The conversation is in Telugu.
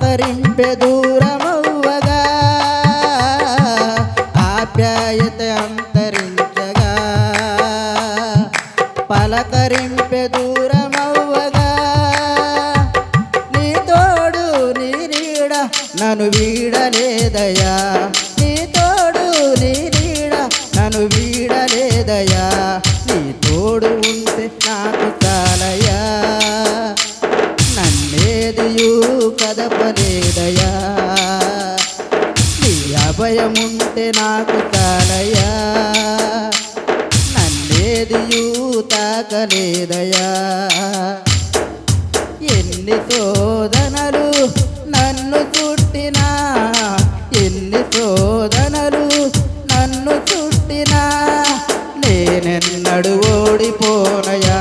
పలకరింపె దూరమవ్వగా ఆప్యాయత అంతరించగా పలకరింపె దూరమవ్వగా నీ తోడు నీ నీడ నన్ను వీడలేదయా నీ తోడు నీ నీడ నన్ను వీడలేదయా నీ తోడు ఉంటే నాకు చాలయా నన్నేదియూ కదపలేదయా నీ అభయముంటే నాకు చాలయా నన్నేదియూ తాకలేదయా ఎన్ని శోధనలు నన్ను చుట్టినా ఎన్ని శోధనలు నన్ను చుట్టినా నేనెన్నడు ఓడిపోనయా